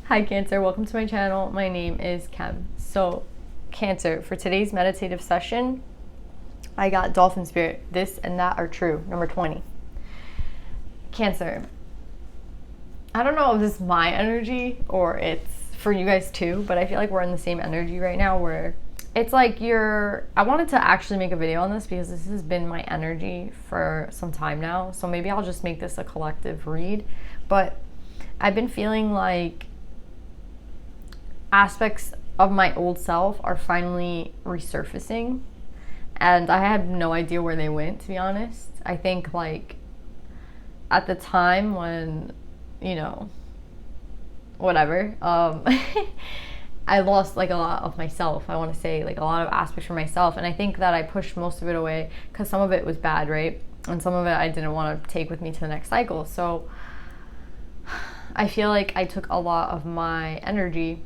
Hi Cancer, welcome to my channel. My name is Kem. So Cancer, for today's meditative session, I got Dolphin Spirit. This and that are true, number 20. Cancer, I don't know if this is my energy or it's for you guys too, but I feel like we're in the same energy right now where it's like I wanted to actually make a video on this because this has been my energy for some time now. So maybe I'll just make this a collective read. But I've been feeling like aspects of my old self are finally resurfacing, and I had no idea where they went, to be honest. I think like at the time when, whatever, I lost like a lot of myself. I want to say like a lot of aspects for myself, and I think that I pushed most of it away because some of it was bad, right? And some of it I didn't want to take with me to the next cycle. So I feel like I took a lot of my energy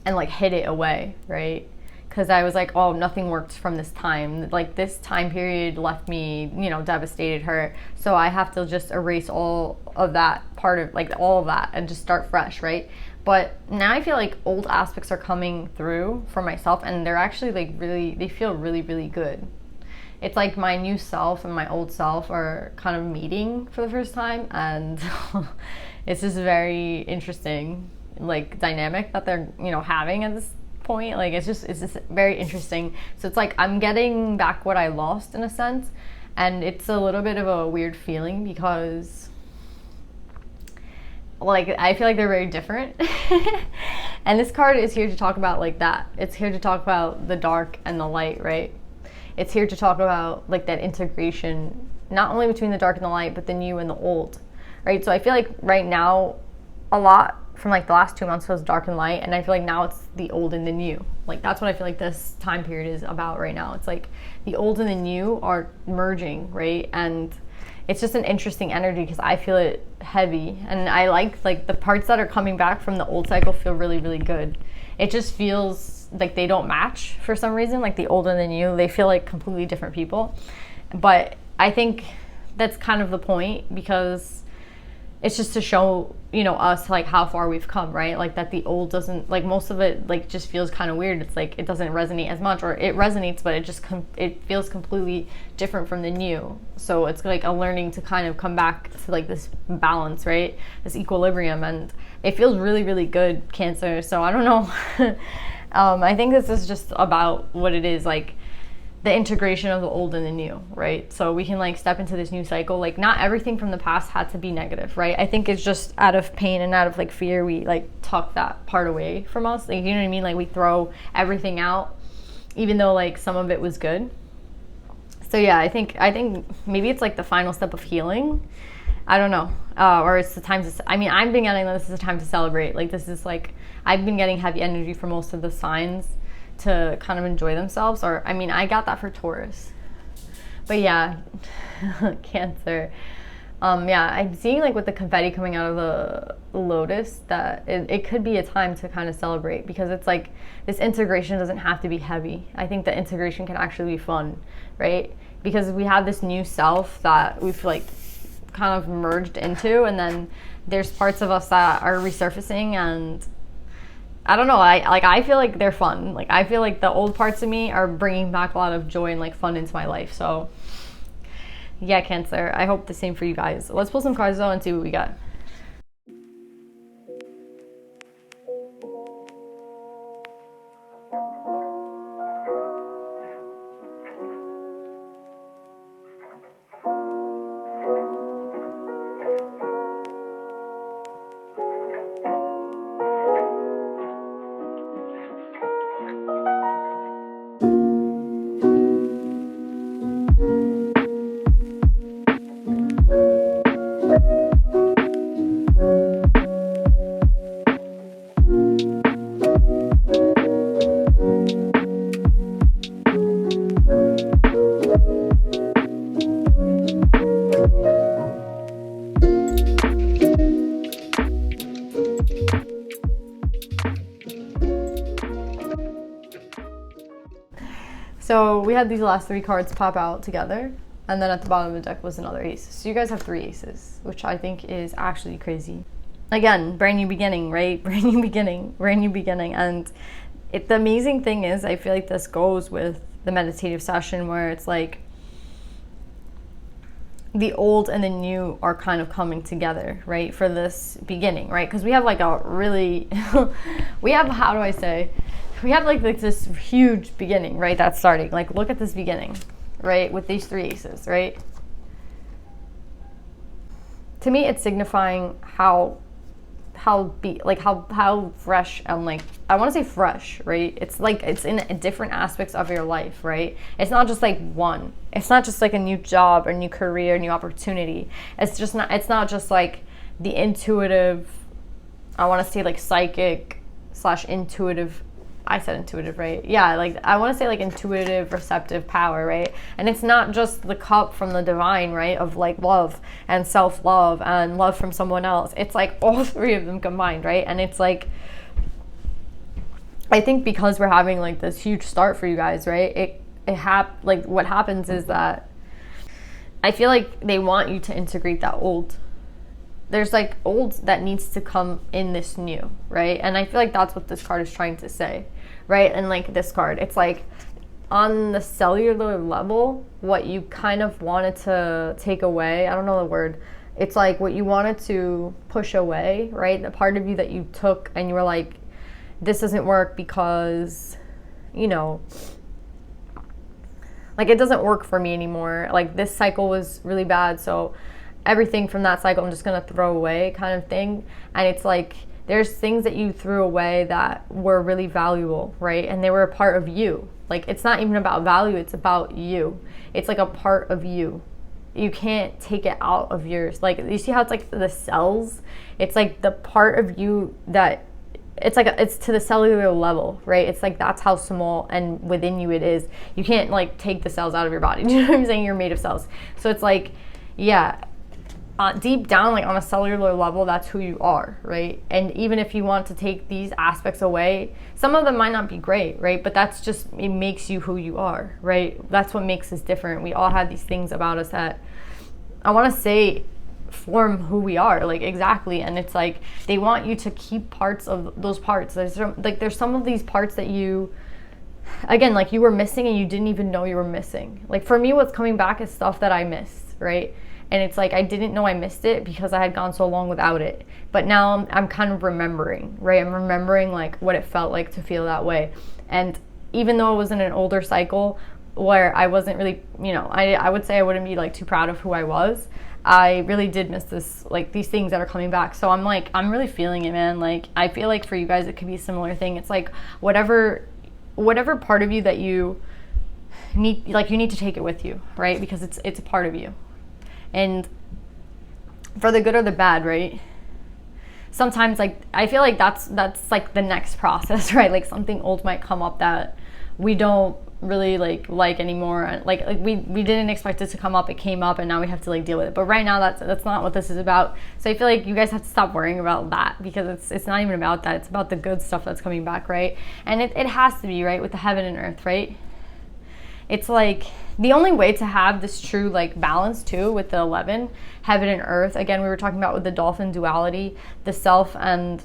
and like hid it away, right? Because I was like, oh, nothing worked from this time. Like this time period left me, devastated, hurt. So I have to just erase all of that part of like all of that and just start fresh, right? But now I feel like old aspects are coming through for myself, and they're actually like they feel really, really good. It's like my new self and my old self are kind of meeting for the first time, and it's just very interesting like dynamic that they're having at this point. Like it's just very interesting. So it's like I'm getting back what I lost in a sense, and it's a little bit of a weird feeling because like I feel like they're very different. And this card is here to talk about like that. It's here to talk about the dark and the light, right? It's here to talk about like that integration, not only between the dark and the light, but the new and the old, right? So I feel like right now a lot from like the last 2 months was dark and light, and I feel like now it's the old and the new. Like that's what I feel like this time period is about right now. It's like the old and the new are merging, right? And it's just an interesting energy because I feel it heavy, and I like the parts that are coming back from the old cycle feel really, really good. It just feels like they don't match for some reason. Like the old and the new, they feel like completely different people. But I think that's kind of the point, because it's just to show us like how far we've come, right? Like that the old doesn't, like most of it like just feels kind of weird. It's like it doesn't resonate as much, or it resonates but it feels completely different from the new. So it's like a learning to kind of come back to like this balance, right? This equilibrium, and it feels really, really good, Cancer. So I don't know. I think this is just about what it is, like the integration of the old and the new, right? So we can like step into this new cycle. Like not everything from the past had to be negative, right? I think it's just out of pain and out of like fear, we like tuck that part away from us. Like, you know what I mean? Like we throw everything out, even though like some of it was good. So yeah, I think maybe it's like the final step of healing. I don't know. Or it's the time to, I've been getting this is a time to celebrate. Like this is like, I've been getting heavy energy for most of the signs to kind of enjoy themselves. Or I got that for Taurus, but yeah. Cancer, yeah, I'm seeing like with the confetti coming out of the lotus that it could be a time to kind of celebrate, because it's like this integration doesn't have to be heavy. I think the integration can actually be fun, right? Because we have this new self that we've like kind of merged into, and then there's parts of us that are resurfacing, and I don't know, I feel like they're fun. Like I feel like the old parts of me are bringing back a lot of joy and like fun into my life. So yeah, Cancer, I hope the same for you guys. Let's pull some cards though and see what we got. So we had these last three cards pop out together, and then at the bottom of the deck was another ace. So you guys have three aces, which I think is actually crazy. again, brand new beginning, right? Brand new beginning, brand new beginning. And the amazing thing is, I feel like this goes with the meditative session where it's like the old and the new are kind of coming together, right? For this beginning, right? Because we have like a really, we have, how do I say? We have like this huge beginning, right? That's starting. Like, look at this beginning, right? With these 3 aces, right? To me, it's signifying how fresh and like, I want to say fresh, right? It's like it's in different aspects of your life, right? It's not just like one. It's not just like a new job or new career, new opportunity. It's not just like the intuitive, I want to say like psychic / intuitive. I said intuitive, right? Yeah, like I want to say like intuitive, receptive power, right? And it's not just the cup from the divine, right? Of like love and self-love and love from someone else. It's like all 3 of them combined, right? And it's like, I think because we're having like this huge start for you guys, right? Like what happens is that I feel like they want you to integrate that old. There's like old that needs to come in this new, right? And I feel like that's what this card is trying to say, right? And like this card, it's like on the cellular level, what you kind of wanted to take away, I don't know the word, it's like what you wanted to push away, right? The part of you that you took and you were like, this doesn't work because, you know, like it doesn't work for me anymore. Like this cycle was really bad, so everything from that cycle I'm just gonna throw away kind of thing. And it's like there's things that you threw away that were really valuable, right? And they were a part of you. Like it's not even about value, it's about you. It's like a part of you. You can't take it out of yours. Like you see how it's like the cells? It's like the part of you that it's like it's to the cellular level, right? It's like that's how small and within you it is. You can't like take the cells out of your body. You know what I'm saying? You're made of cells. So it's like, yeah, deep down, like on a cellular level, that's who you are, right? And even if you want to take these aspects away, some of them might not be great, right? But that's just, it makes you who you are, right? That's what makes us different. We all have these things about us that, I want to say, form who we are, like exactly. And it's like they want you to keep parts of those parts. There's some of these parts that you, again, like you were missing and you didn't even know you were missing. Like for me, what's coming back is stuff that I missed, right? And it's like I didn't know I missed it because I had gone so long without it. But now I'm kind of remembering, right? I'm remembering like what it felt like to feel that way. And even though it was in an older cycle where I wasn't really, you know, I would say I wouldn't be like too proud of who I was, I really did miss this, like these things that are coming back. So I'm like, I'm really feeling it, man. Like I feel like for you guys it could be a similar thing. It's like whatever part of you that you need, like you need to take it with you, right? Because it's a part of you. And for the good or the bad, right? Sometimes like I feel like that's like the next process, right? Like something old might come up that we don't really like anymore. Like we didn't expect it to come up, it came up, and now we have to like deal with it. But right now that's not what this is about. So I feel like you guys have to stop worrying about that, because it's not even about that. It's about the good stuff that's coming back, right? And it has to be, right, with the heaven and earth, right? It's like the only way to have this true like balance too with the 11, heaven and earth. Again, we were talking about with the dolphin duality, the self and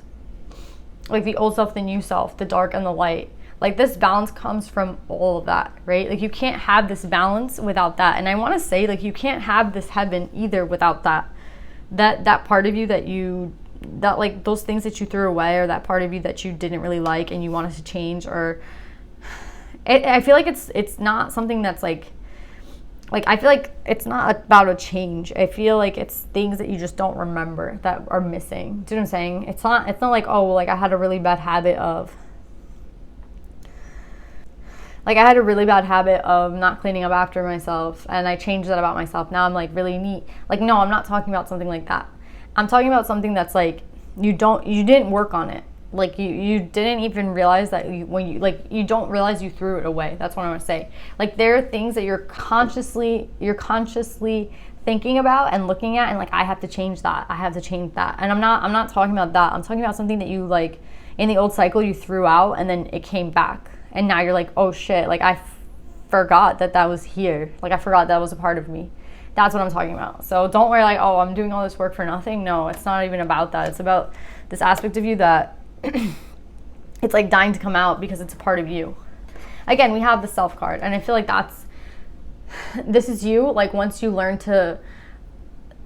like the old self, the new self, the dark and the light. Like this balance comes from all of that, right? Like you can't have this balance without that. And I want to say like you can't have this heaven either without that part of you that like those things that you threw away, or that part of you that you didn't really like and you wanted to change, or I feel like it's not something that's like I feel like it's not about a change. I feel like it's things that you just don't remember that are missing. Do you know what I'm saying? It's not like, oh, like I had a really bad habit of not cleaning up after myself, and I changed that about myself. Now I'm like really neat. Like, no, I'm not talking about something like that. I'm talking about something that's like you didn't work on it. Like you didn't even realize that you don't realize you threw it away. That's what I want to say. Like there are things that you're consciously thinking about and looking at, and like I have to change that. And I'm not talking about that. I'm talking about something that you like in the old cycle you threw out, and then it came back, and now you're like, oh shit, like I forgot that was here. Like I forgot that was a part of me. That's what I'm talking about. So don't worry like, oh, I'm doing all this work for nothing. No, it's not even about that. It's about this aspect of you that it's like dying to come out because it's a part of you. Again, we have the self card, and I feel like this is you, like once you learn to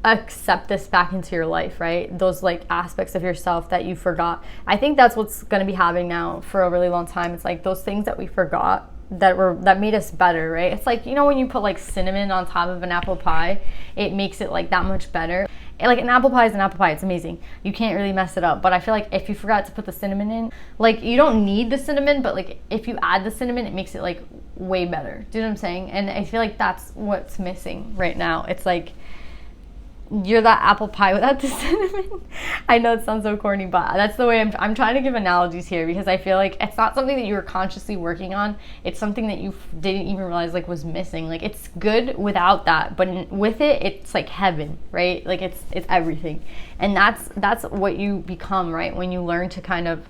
accept this back into your life, right? Those like aspects of yourself that you forgot. I think that's what's going to be happening now for a really long time. It's like those things that we forgot that made us better, right? It's like, you know, when you put like cinnamon on top of an apple pie, it makes it like that much better. And like an apple pie is an apple pie, it's amazing. You can't really mess it up. But I feel like if you forgot to put the cinnamon in, like you don't need the cinnamon, but like if you add the cinnamon, it makes it like way better. Do you know what I'm saying? And I feel like that's what's missing right now. It's like you're that apple pie without the cinnamon. I know it sounds so corny, but that's the way I'm trying to give analogies here, because I feel like it's not something that you were consciously working on. It's something that you didn't even realize like was missing. Like it's good without that, but with it, it's like heaven, right? Like it's everything. And that's what you become, right? When you learn to kind of,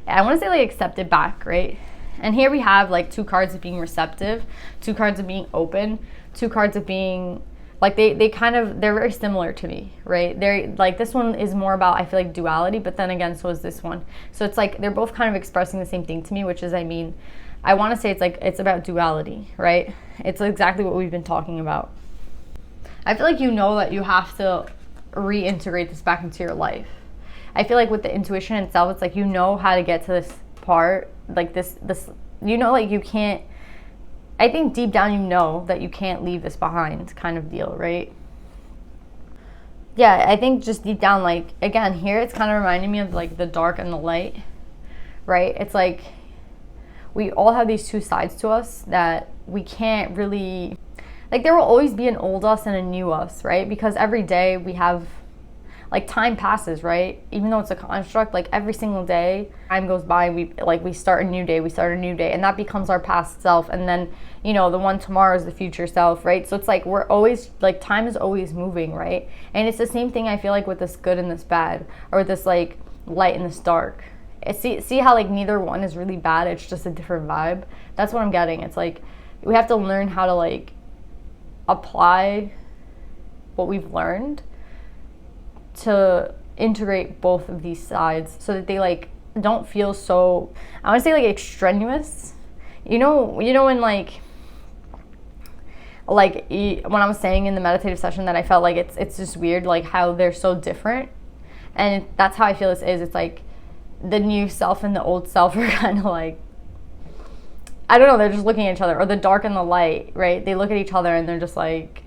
I want to say like accept it back, right? And here we have like 2 cards of being receptive, 2 cards of being open, 2 cards of being like they're very similar to me, right? They're like, this one is more about, I feel like, duality, but then again, so is this one. So it's like they're both kind of expressing the same thing to me, which is, I mean, I want to say it's about duality, right? It's exactly what we've been talking about. I feel like you know that you have to reintegrate this back into your life. I feel like with the intuition itself, it's like you know how to get to this part, like this you know, like you can't, I think deep down you know that you can't leave this behind kind of deal, right? Yeah, I think just deep down, like, again, here it's kind of reminding me of like the dark and the light, right? It's like we all have these 2 sides to us that we can't really, like there will always be an old us and a new us, right? Because every day we have, like time passes, right? Even though it's a construct, like every single day, time goes by, we start a new day, and that becomes our past self. And then, you know, the one tomorrow is the future self, right? So it's like we're always, like time is always moving, right? And it's the same thing I feel like with this good and this bad, or with this like light and this dark. See how like neither one is really bad, it's just a different vibe. That's what I'm getting. It's like we have to learn how to like apply what we've learned to integrate both of these sides so that they like don't feel so, I want to say like extraneous. You know when like when I was saying in the meditative session that I felt like it's just weird like how they're so different, and that's how I feel this is. It's like the new self and the old self are kind of like, I don't know, they're just looking at each other, or the dark and the light, right? They look at each other and they're just like,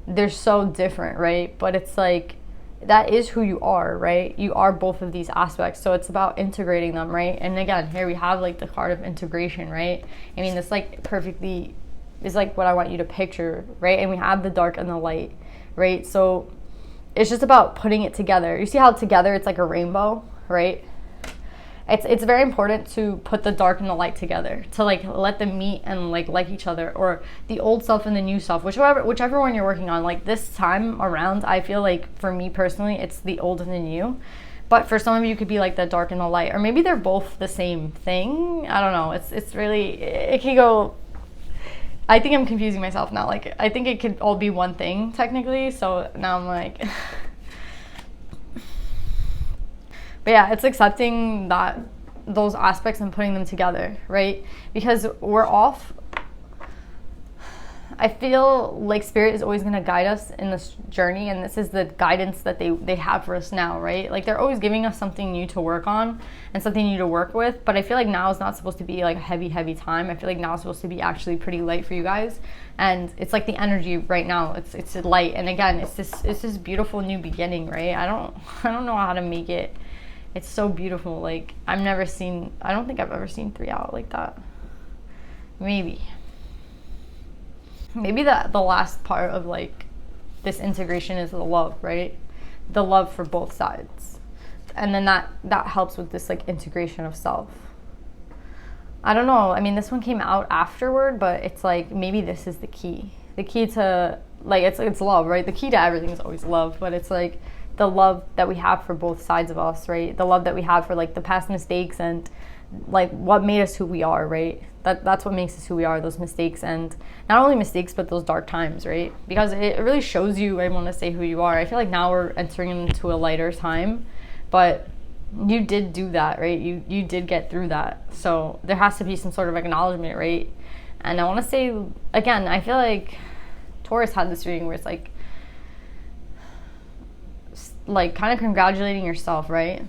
they're so different, right? But it's like, that is who you are, right? You are both of these aspects. So it's about integrating them, right? And again, here we have like the card of integration, right? I mean, this like perfectly is like what I want you to picture, right? And we have the dark and the light, right? So it's just about putting it together. You see how together it's like a rainbow, right? It's very important to put the dark and the light together, to like let them meet and like each other, or the old self and the new self, whichever one you're working on. Like this time around, I feel like for me personally, it's the old and the new. But for some of you, it could be like the dark and the light, or maybe they're both the same thing. I don't know. It's really, it can go. I think I'm confusing myself now. Like I think it could all be one thing technically. So now I'm like. But yeah, it's accepting those aspects and putting them together, right? Because we're off. I feel like Spirit is always going to guide us in this journey, and this is the guidance that they have for us now, right? Like they're always giving us something new to work on and something new to work with, but I feel like now is not supposed to be like a heavy time. I feel like now is supposed to be actually pretty light for you guys, and it's like the energy right now. It's light, and again, it's this beautiful new beginning, right? I don't know how to make it. It's so beautiful. Like I don't think I've ever seen 3 out like that. Maybe the last part of like this integration is the love, right? The love for both sides. And then that helps with this like integration of self. I don't know. I mean, this one came out afterward, but it's like maybe this is the key. The key to like it's love, right? The key to everything is always love, but it's like the love that we have for both sides of us, right? The love that we have for like the past mistakes and like what made us who we are, right? That's what makes us who we are, those mistakes, and not only mistakes but those dark times, right? Because it really shows you, I want to say, who you are. I feel like now we're entering into a lighter time, but you did do that, right? You did get through that, so there has to be some sort of acknowledgement, right? And I want to say again, I feel like Taurus had this reading where it's like kind of congratulating yourself, right?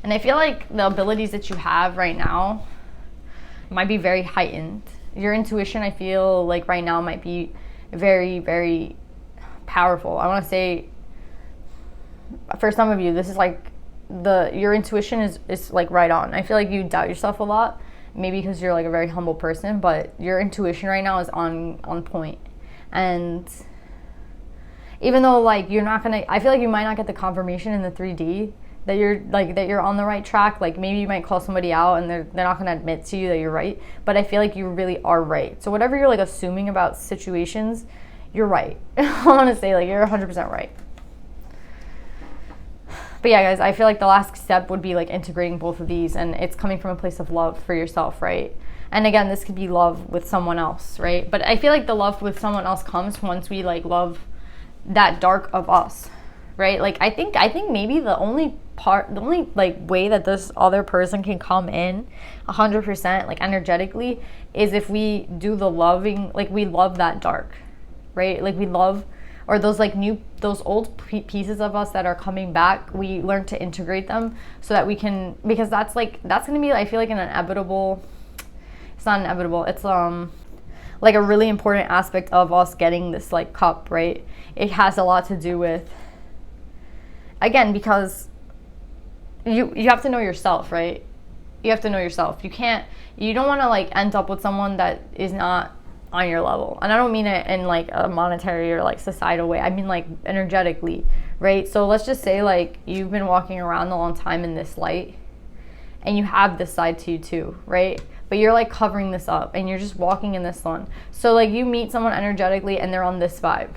And I feel like the abilities that you have right now might be very heightened. Your intuition, I feel like right now might be very, very powerful. I want to say for some of you, this is like your intuition is like right on. I feel like you doubt yourself a lot, maybe because you're like a very humble person, but your intuition right now is on point. And even though like you're not gonna, I feel like you might not get the confirmation in the 3D that you're on the right track. Like maybe you might call somebody out and they're not going to admit to you that you're right, but I feel like you really are right. So whatever you're like assuming about situations, you're right. I want to say like you're 100% right. But yeah, guys, I feel like the last step would be like integrating both of these, and it's coming from a place of love for yourself, right? And again, this could be love with someone else, right? But I feel like the love with someone else comes once we like love that dark of us, right? Like I think maybe the only like way that this other person can come in 100% like energetically is if we do the loving, like we love that dark, right? Like we love, or those like those old pieces of us that are coming back, we learn to integrate them so that we can, because that's going to be, I feel like, an inevitable, it's not inevitable, it's like a really important aspect of us getting this like cup, right? It has a lot to do with, again, because you have to know yourself, right? You have to know yourself. You don't want to like end up with someone that is not on your level. And I don't mean it in like a monetary or like societal way. I mean like energetically, right? So let's just say like you've been walking around a long time in this light and you have this side to you too, right? But you're like covering this up and you're just walking in this one. So like you meet someone energetically and they're on this vibe,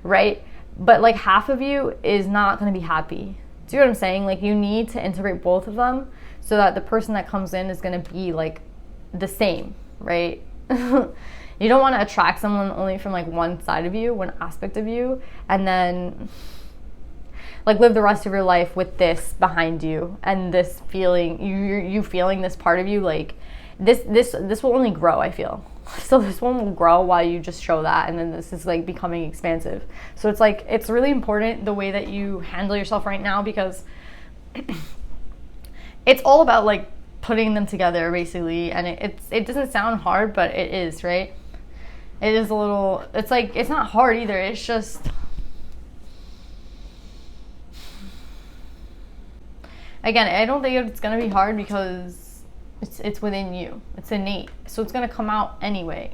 right? But like half of you is not going to be happy. Do you know what I'm saying? Like you need to integrate both of them so that the person that comes in is going to be like the same, right? You don't want to attract someone only from like one side of you, one aspect of you, and then like live the rest of your life with this behind you and this feeling, you feeling this part of you, like this will only grow, I feel. So this one will grow while you just show that, and then this is like becoming expansive. So it's like, it's really important the way that you handle yourself right now, because it's all about like putting them together basically. And it doesn't sound hard, but it is, right? It is a little, it's like, it's not hard either. It's just, again, I don't think it's going to be hard because it's within you. It's innate. So it's going to come out anyway,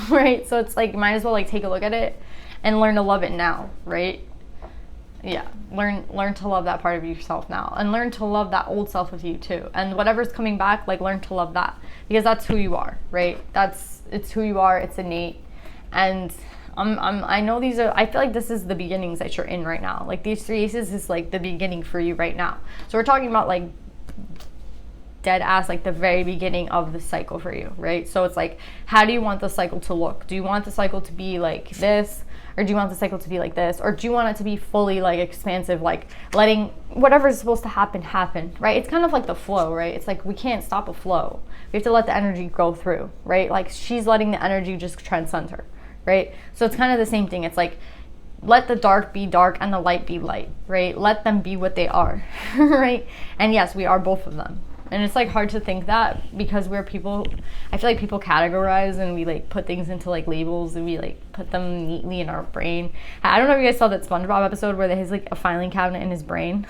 right? So it's like, might as well like take a look at it and learn to love it now, right? Yeah, learn to love that part of yourself now, and learn to love that old self of you too. And whatever's coming back, like learn to love that, because that's who you are, right? It's who you are. It's innate. And I know these are, I feel like this is the beginnings that you're in right now. Like these 3 aces is like the beginning for you right now. So we're talking about like dead ass, like the very beginning of the cycle for you, right? So it's like, how do you want the cycle to look? Do you want the cycle to be like this? Or do you want the cycle to be like this? Or do you want it to be fully like expansive, like letting whatever is supposed to happen, right? It's kind of like the flow, right? It's like we can't stop a flow. We have to let the energy go through, right? Like she's letting the energy just transcend her, right? So it's kind of the same thing. It's like, let the dark be dark and the light be light, right? Let them be what they are, right? And yes, we are both of them. And it's like hard to think that, because we're people, I feel like people categorize and we like put things into like labels and we like put them neatly in our brain. I don't know if you guys saw that SpongeBob episode where he has like a filing cabinet in his brain.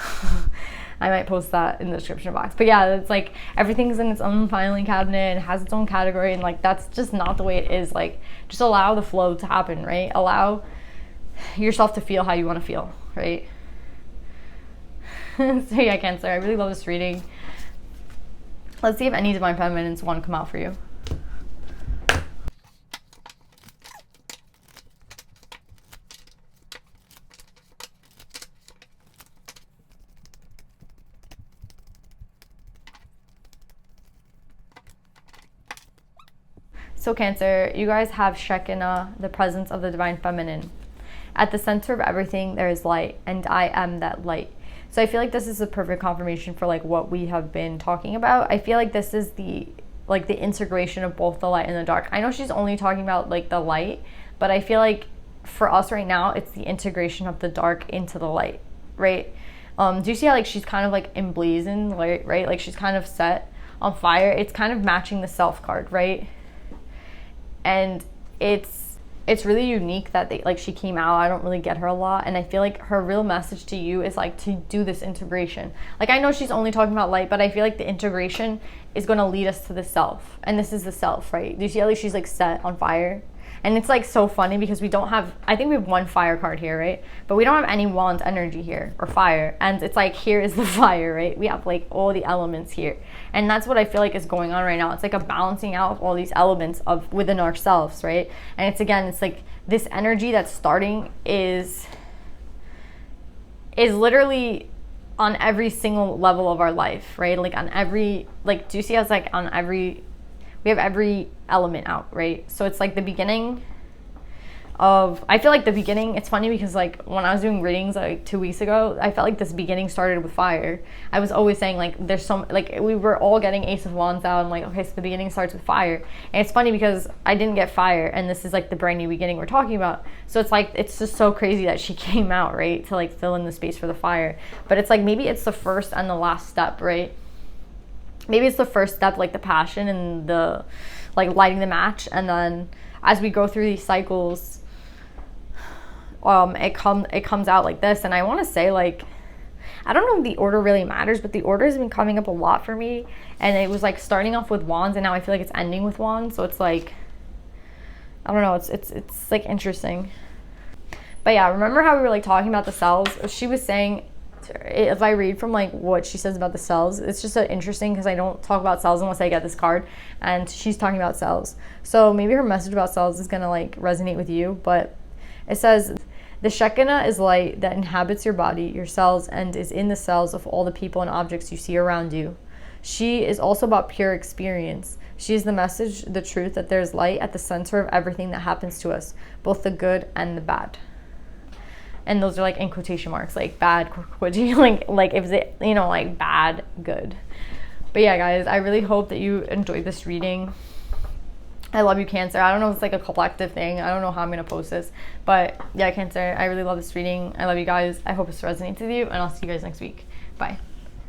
I might post that in the description box. But yeah, it's like everything's in its own filing cabinet and has its own category, and like that's just not the way it is. Like just allow the flow to happen, right? Allow yourself to feel how you want to feel, right? So yeah, Cancer, I really love this reading. Let's see if any divine feminines want to come out for you. So Cancer, you guys have Shekinah, the presence of the divine feminine. At the center of everything, there is light, and I am that light. So I feel like this is a perfect confirmation for like what we have been talking about. I feel like this is the integration of both the light and the dark. I know she's only talking about like the light, but I feel like for us right now, it's the integration of the dark into the light, right? Do you see how like she's kind of like emblazoned, right? Like she's kind of set on fire. It's kind of matching the Self card, right? And it's really unique that she came out. I don't really get her a lot, and I feel like her real message to you is like to do this integration. Like I know she's only talking about light, but I feel like the integration is going to lead us to the Self, and this is the Self, right? Do you see how like she's like set on fire? And it's like so funny because we don't have, I think we have one fire card here, right? But we don't have any wand energy here or fire. And it's like, here is the fire, right? We have like all the elements here. And that's what I feel like is going on right now. It's like a balancing out of all these elements of within ourselves, right? And it's again, it's like this energy that's starting is literally on every single level of our life, right? Like on every, like, do you see how it's like on every, we have every element out, right? So it's like the beginning of, I feel like the beginning, it's funny because like when I was doing readings like 2 weeks ago, I felt like this beginning started with fire. I was always saying like there's some, like we were all getting Ace of Wands out and like, okay, so the beginning starts with fire. And it's funny because I didn't get fire, and this is like the brand new beginning we're talking about. So it's like, it's just so crazy that she came out, right? To like fill in the space for the fire. But it's like, maybe it's the first and the last step, right? Maybe it's the first step, like the passion and the like lighting the match, and then as we go through these cycles, it comes out like this. And I want to say, like, I don't know if the order really matters, but the order has been coming up a lot for me, and it was like starting off with wands, and now I feel like it's ending with wands. So it's like, I don't know, it's like interesting. But yeah, remember how we were like talking about the cells? She was saying, if I read from like what she says about the cells, it's just interesting because I don't talk about cells unless I get this card, and she's talking about cells. So maybe her message about cells is gonna like resonate with you. But it says, the Shekinah is light that inhabits your body, your cells, and is in the cells of all the people and objects you see around you. She is also about pure experience. She is the message, the truth that there is light at the center of everything that happens to us, both the good and the bad. And those are like in quotation marks, like bad, like if it, you know, like bad, good. But yeah, guys, I really hope that you enjoyed this reading. I love you, Cancer. I don't know if it's like a collective thing. I don't know how I'm going to post this. But yeah, Cancer, I really love this reading. I love you guys. I hope this resonates with you, and I'll see you guys next week. Bye.